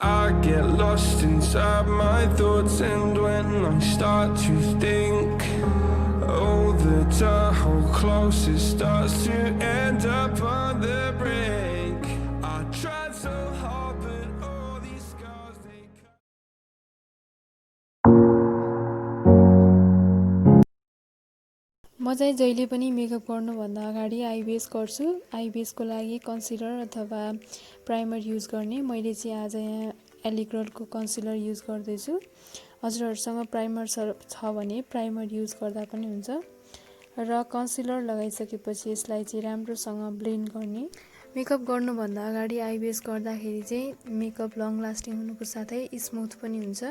I get lost inside my thoughts, and when I start to think, oh, the tunnel closer starts to end up on the brink. I tried so hard, but all these scars they म चाहिँ जहिले पनि makeup गर्नुभन्दा अगाडि आइबेस गर्छु। आइबेसको लागि concealer अथवा primer use गर्ने। मैले चाहिँ आज यहाँ एलिग्रोलको कन्सिलर युज गर्दैछु। हजुरहरूसँग प्राइमर छ भने प्राइमर युज गर्दा पनि हुन्छ। र कन्सिलर लगाइसकेपछि यसलाई चाहिँ राम्रोसँग ब्लेन्ड गर्ने। मेकअप गर्नुभन्दा अगाडि आइबेस गर्दाखेरि चाहिँ मेकअप लङ लास्टिङ हुनुको साथै स्मुथ पनि हुन्छ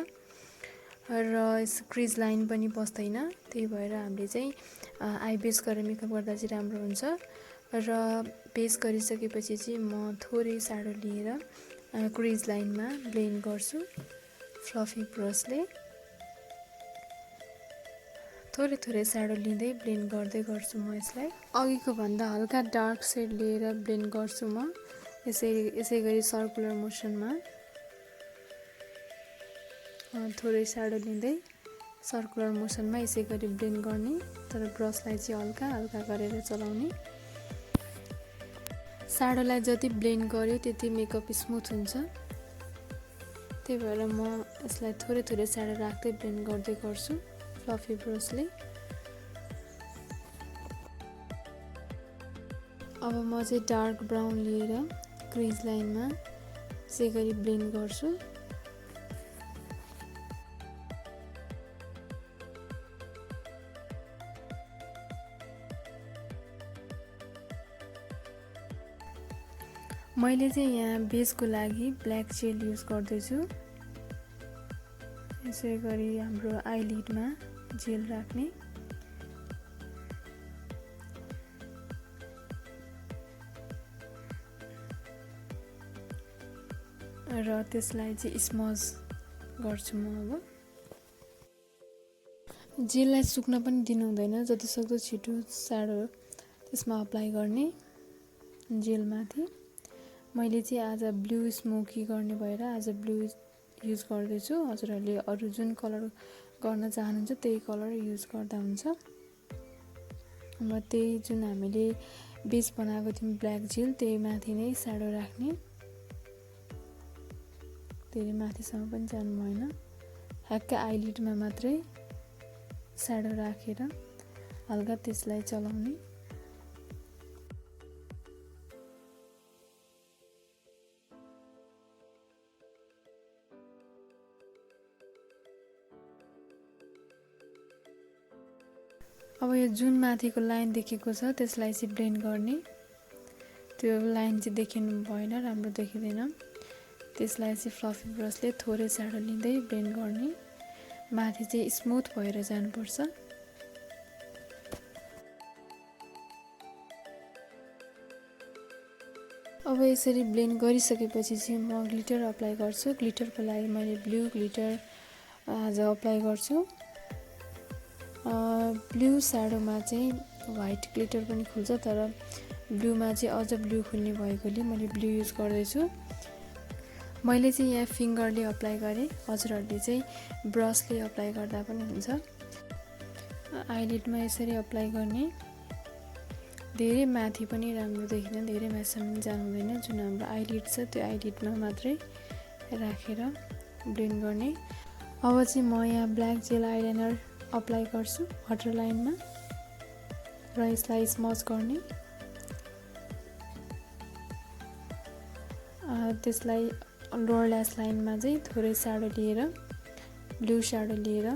र क्रिज लाइन पनि बस्दैन। त्यही भएर हामीले चाहिँ आइबेस गरेर मेकअप गर्दा चाहिँ राम्रो हुन्छ। र बेस गरिसकेपछि चाहिँ म थोरै साडो लिएर क्रिज लाइनमा ब्लेन्ड गर्छु फ्लफी ब्रसले। थोरै थोरै साडो लिँदै ब्लेन्ड गर्दै गर्छु म यसलाई। अघिको भन्दा हल्का डार्क सेड लिएर ब्लेन्ड गर्छु म यसै गरी सर्कुलर मोसनमा थोरै साडो लिँदै सर्कुलर मोसनमा यसै गरी ब्लेन्ड गर्ने। तर ब्रसलाई चाहिँ हल्का हल्का गरेर चलाउने। साडोलाई जति ब्लेन्ड गर्यो त्यति मेकअप स्मुथ हुन्छ। त्यही भएर म यसलाई थोरै थोरै साडो राख्दै ब्लेन्ड गर्दै गर्छु फ्लफी ब्रसले। अब म चाहिँ डार्क ब्राउन लिएर क्रिज लाइनमा यसै गरी ब्लेन्ड गर्छु। मैले चाहिँ यहाँ बेसको लागि ब्ल्याक जेल युज गर्दैछु। यसै गरी हाम्रो आइलिडमा जेल राख्ने। र त्यसलाई चाहिँ स्मज गर्छु म। अब जेललाई सुक्न पनि दिनु हुँदैन। जतिसक्दो छिटो साडो त्यसमा अप्लाई गर्ने जेलमाथि। मैले चाहिँ आज ब्लू स्मोकी गर्ने भएर आज ब्लू युज गर्दैछु। हजुरहरूले अरू जुन कलर गर्न चाहनुहुन्छ त्यही कलर युज गर्दा हुन्छ। म त्यही जुन हामीले बेस बनाएको थियौँ ब्ल्याक जेल त्यही माथि नै साडो राख्ने। धेरै माथिसम्म पनि जानु भएन। ह्याक्क आइलिडमा मात्रै साडो राखेर हल्का त्यसलाई चलाउने। अब यो जुन माथिको लाइन देखेको छ त्यसलाई चाहिँ ब्लेन्ड गर्ने। त्यो लाइन चाहिँ देखिनु भएन, राम्रो देखिँदैन। त्यसलाई चाहिँ फ्लफी ब्रसले थोरै साडो लिँदै ब्लेन्ड गर्ने। माथि चाहिँ स्मुथ भएर जानुपर्छ। अब यसरी ब्लेन्ड गरिसकेपछि चाहिँ म ग्लिटर अप्लाई गर्छु। ग्लिटरको लागि मैले ब्लू ग्लिटर आज अप्लाई गर्छु। ब्लू साडोमा चाहिँ व्हाइट ग्लिटर पनि खुल्छ, तर ब्लूमा चाहिँ अझ ब्लू खुल्ने भएकोले मैले ब्लू युज गर्दैछु। मैले चाहिँ यहाँ फिङ्गरले अप्लाई गरेँ। हजुरहरूले चाहिँ ब्रसले अप्लाई गर्दा पनि हुन्छ। आइलिडमा यसरी अप्लाई गर्ने। धेरै माथि पनि राम्रो देखिँदैन, धेरै माथिसम्म जानु हुँदैन। जुन हाम्रो आइलिड छ त्यो आइलिडमा मात्रै राखेर ब्लेन्ड गर्ने। अब चाहिँ म यहाँ ब्ल्याक जेल आइलाइनर अप्लाई गर्छु वाटर लाइनमा र यसलाई स्मज गर्ने। त्यसलाई लोअर ल्यास लाइनमा चाहिँ थोरै साडो लिएर ब्लू साडो लिएर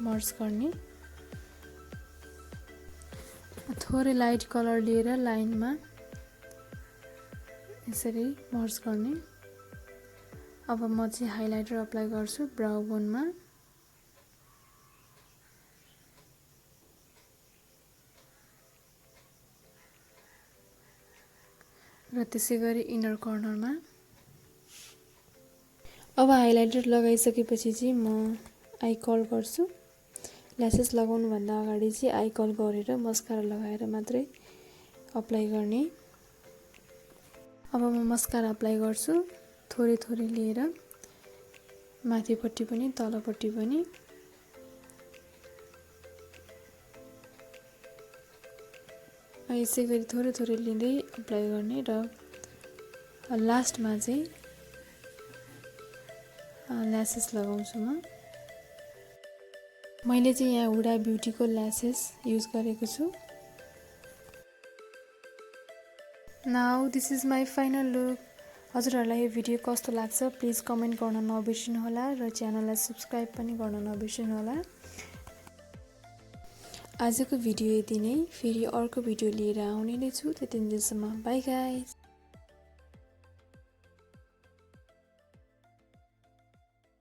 मर्ज गर्ने। थोरै लाइट कलर लिएर लाइनमा यसरी मर्ज गर्ने। अब म चाहिँ हाइलाइटर अप्लाई गर्छु ब्राउ बोनमा। र त्यसै गरी इनर कर्नरमा। अब हाइलाइटर लगाइसकेपछि चाहिँ म आई कर्ल गर्छु। ल्यासेस लगाउनुभन्दा अगाडि चाहिँ आई कर्ल गरेर मस्कारा लगाएर मात्रै अप्लाई गर्ने। अब म मस्कारा अप्लाई गर्छु थोरै थोरै लिएर। माथिपट्टि पनि तलपट्टि पनि। यसै गरी थोरै थोरै लिँदै अप्लाई गर्ने र लास्टमा चाहिँ ल्यासेस लगाउँछु म। मैले चाहिँ यहाँ हुडा ब्युटीको ल्यासेस युज गरेको छु। Now this is my final look. हजुरहरूलाई यो भिडियो कस्तो लाग्छ प्लिज कमेन्ट गर्न नबिर्सिनुहोला र च्यानललाई सब्स्क्राइब पनि गर्न नबिर्सिनुहोला। आजको भिडियो यति नै। फेरि अर्को भिडियो लिएर आउने नै छु। त्यतिन्जेलसम्म बाई गाइज।